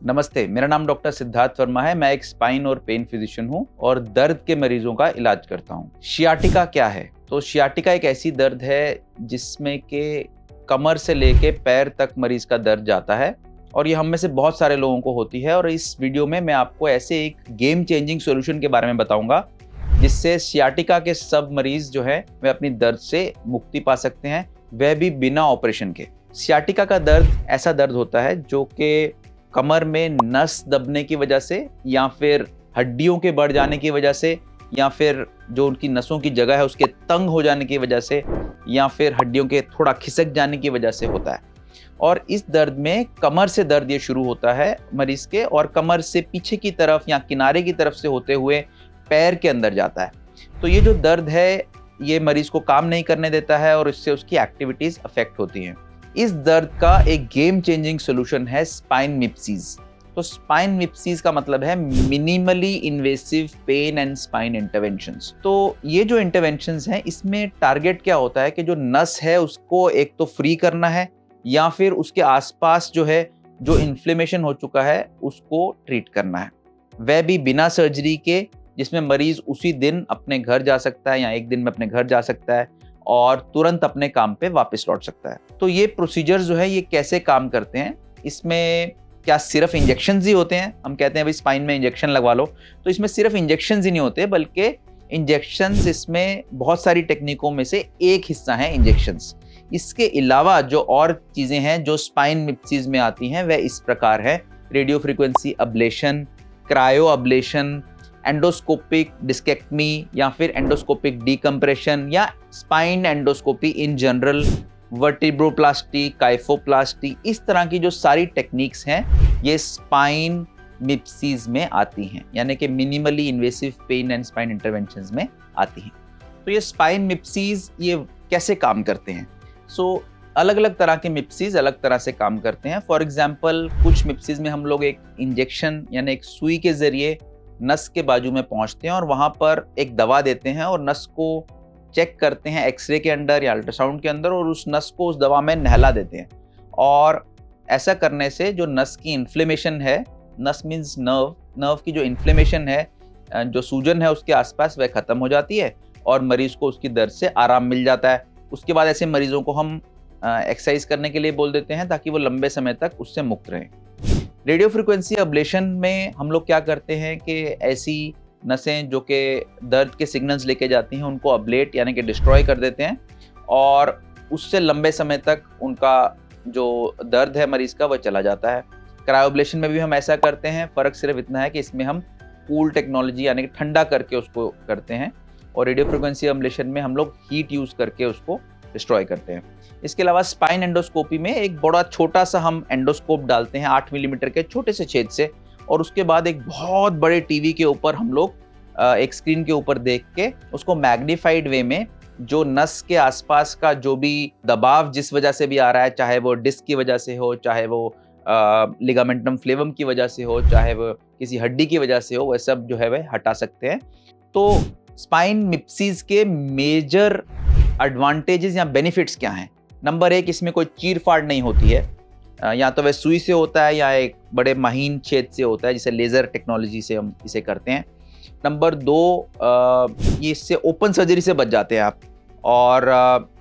नमस्ते, मेरा नाम डॉक्टर सिद्धार्थ वर्मा है। मैं एक स्पाइन और पेन फिजिशियन हूँ और दर्द के मरीजों का इलाज करता हूँ। शियाटिका क्या है? तो शियाटिका एक ऐसी दर्द है जिसमें के कमर से लेके पैर तक मरीज का दर्द जाता है और ये हम में से बहुत सारे लोगों को होती है। और इस वीडियो में मैं आपको ऐसे एक गेम चेंजिंग सॉल्यूशन के बारे में बताऊंगा जिससे शियाटिका के सब मरीज जो है वे अपनी दर्द से मुक्ति पा सकते हैं, वह भी बिना ऑपरेशन के। शियाटिका का दर्द ऐसा दर्द होता है जो कि कमर में नस दबने की वजह से या फिर हड्डियों के बढ़ जाने की वजह से या फिर जो उनकी नसों की जगह है उसके तंग हो जाने की वजह से या फिर हड्डियों के थोड़ा खिसक जाने की वजह से होता है। और इस दर्द में कमर से दर्द ये शुरू होता है मरीज के और कमर से पीछे की तरफ या किनारे की तरफ से होते हुए पैर के अंदर जाता है। तो ये जो दर्द है ये मरीज को काम नहीं करने देता है और इससे उसकी एक्टिविटीज अफेक्ट होती हैं। इस दर्द का एक गेम चेंजिंग सॉल्यूशन है स्पाइन मिप्सीज। तो स्पाइन मिप्सीज का मतलब है minimally invasive pain and spine interventions. तो ये जो इंटरवेंशंस हैं इसमें टारगेट क्या होता है कि जो नस है उसको एक तो फ्री करना है या फिर उसके आसपास जो है जो इन्फ्लेमेशन हो चुका है उसको ट्रीट करना है, वह भी बिना सर्जरी के, जिसमें मरीज उसी दिन अपने घर जा सकता है या एक दिन में अपने घर जा सकता है और तुरंत अपने काम पे वापस लौट सकता है। तो ये प्रोसीजर जो है ये कैसे काम करते हैं, इसमें क्या सिर्फ इंजेक्शंस ही होते हैं? हम कहते हैं भाई स्पाइन में इंजेक्शन लगवा लो, तो इसमें सिर्फ इंजेक्शंस ही नहीं होते बल्कि इंजेक्शंस इसमें बहुत सारी टेक्निकों में से एक हिस्सा है इंजेक्शंस। इसके अलावा जो और चीज़ें हैं जो स्पाइन मिप्सीज में आती हैं वह इस प्रकार है: radio frequency ablation, cryo ablation, endoscopic discectomy या फिर एंडोस्कोपिक डीकम्प्रेशन या spine endoscopy in general, vertebroplasty, kyphoplasty, इस तरह की जो सारी टेक्निक्स हैं ये स्पाइन मिप्सीज में आती हैं, यानी कि minimally invasive pain and spine interventions में आती हैं। तो ये स्पाइन मिप्सीज ये कैसे काम करते हैं? अलग अलग तरह के मिप्सीज अलग तरह से काम करते हैं। फॉर एग्जाम्पल कुछ मिप्सीज में हम लोग एक इंजेक्शन यानी एक सुई के जरिए नस के बाजू में पहुंचते हैं और वहां पर एक दवा देते हैं और नस को चेक करते हैं एक्सरे के अंदर या अल्ट्रासाउंड के अंदर और उस नस को उस दवा में नहला देते हैं। और ऐसा करने से जो नस की इन्फ्लेमेशन है, नस मीन्स नर्व की जो इन्फ्लेमेशन है, जो सूजन है उसके आसपास, वह खत्म हो जाती है और मरीज को उसकी दर्द से आराम मिल जाता है। उसके बाद ऐसे मरीजों को हम एक्सरसाइज करने के लिए बोल देते हैं ताकि वो लंबे समय तक उससे मुक्त रहें। रेडियो फ्रिक्वेंसी अब्लेशन में हम लोग क्या करते हैं कि ऐसी नसें जो कि दर्द के सिग्नल्स लेके जाती हैं उनको अब्लेट यानी कि डिस्ट्रॉय कर देते हैं और उससे लंबे समय तक उनका जो दर्द है मरीज का वह चला जाता है। क्रायोब्लेशन में भी हम ऐसा करते हैं, फ़र्क सिर्फ इतना है कि इसमें हम कूल टेक्नोलॉजी यानी कि ठंडा करके उसको करते हैं और रेडियो फ्रिक्वेंसी अब्लेशन में हम लोग हीट यूज़ करके उसको डिस्ट्रॉय करते हैं। इसके अलावा स्पाइन एंडोस्कोपी में एक बड़ा छोटा सा हम एंडोस्कोप डालते हैं 8 मिलीमीटर के छोटे से छेद से और उसके बाद एक बहुत बड़े टीवी के ऊपर हम लोग एक स्क्रीन के ऊपर देख के उसको मैग्नीफाइड वे में जो नस के आसपास का जो भी दबाव जिस वजह से भी आ रहा है, चाहे वो डिस्क की वजह से हो, चाहे वो लिगामेंटम फ्लेवम की वजह से हो, चाहे वो किसी हड्डी की वजह से हो, वह सब जो है वह हटा सकते हैं। तो स्पाइन मिप्सीज के मेजर एडवांटेजेस या बेनिफिट्स क्या हैं? नंबर 1, इसमें कोई चीर फाड़ नहीं होती है, या तो वह सुई से होता है या एक बड़े महीन छेद से होता है जिसे लेज़र टेक्नोलॉजी से हम इसे करते हैं। नंबर 2, ये इससे ओपन सर्जरी से बच जाते हैं आप। और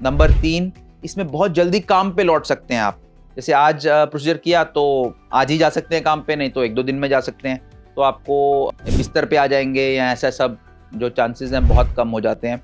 नंबर 3, इसमें बहुत जल्दी काम पे लौट सकते हैं आप। जैसे आज प्रोसीजर किया तो आज ही जा सकते हैं काम पे, नहीं तो 1-2 दिन में जा सकते हैं। तो आपको बिस्तर पे आ जाएंगे या ऐसा सब जो चांसेस हैं बहुत कम हो जाते हैं।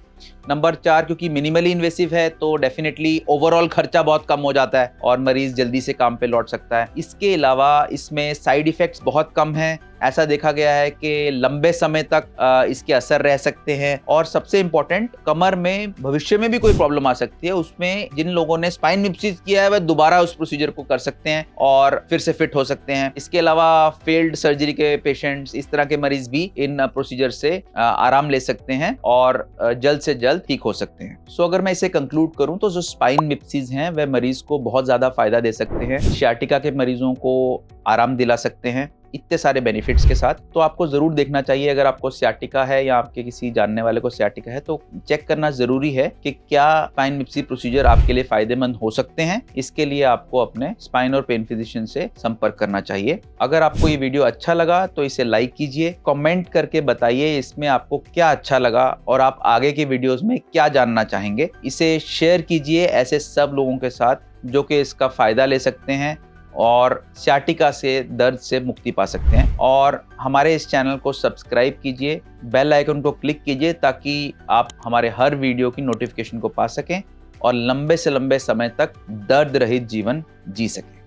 नंबर 4, क्योंकि मिनिमली इन्वेसिव है तो डेफिनेटली ओवरऑल खर्चा बहुत कम हो जाता है और मरीज जल्दी से काम पे लौट सकता है। इसके अलावा इसमें साइड इफ़ेक्ट्स बहुत कम हैं। ऐसा देखा गया है कि लंबे समय तक इसके असर रह सकते हैं और सबसे इम्पोर्टेंट, कमर में भविष्य में भी कोई प्रॉब्लम आ सकती है, उसमें जिन लोगों ने स्पाइन मिप्सीज किया है वह दोबारा उस प्रोसीजर को कर सकते हैं और फिर से फिट हो सकते हैं। इसके अलावा फेल्ड सर्जरी के पेशेंट्स, इस तरह के मरीज भी इन प्रोसीजर से आराम ले सकते हैं और जल्द से जल्द ठीक हो सकते हैं। सो अगर मैं इसे कंक्लूड करूं तो जो स्पाइन मिप्सीज हैं वह मरीज को बहुत ज्यादा फायदा दे सकते हैं, शियाटिका के मरीजों को आराम दिला सकते हैं, इतने सारे बेनिफिट्स के साथ। तो आपको जरूर देखना चाहिए। अगर आपको सियाटिका है या आपके किसी जानने वाले को सियाटिका है तो चेक करना जरूरी है कि क्या स्पाइन मिप्सी प्रोसीजर आपके लिए फायदेमंद हो सकते हैं। इसके लिए आपको अपने स्पाइन और पेन फिजिशियन से संपर्क करना चाहिए। अगर आपको ये वीडियो अच्छा लगा तो इसे लाइक कीजिए, कमेंट करके बताइए इसमें आपको क्या अच्छा लगा और आप आगे के वीडियोस में क्या जानना चाहेंगे। इसे शेयर कीजिए ऐसे सब लोगों के साथ जो कि इसका फायदा ले सकते हैं और सियाटिका से, दर्द से मुक्ति पा सकते हैं। और हमारे इस चैनल को सब्सक्राइब कीजिए, बेल आइकन को क्लिक कीजिए ताकि आप हमारे हर वीडियो की नोटिफिकेशन को पा सकें और लंबे से लंबे समय तक दर्द रहित जीवन जी सकें।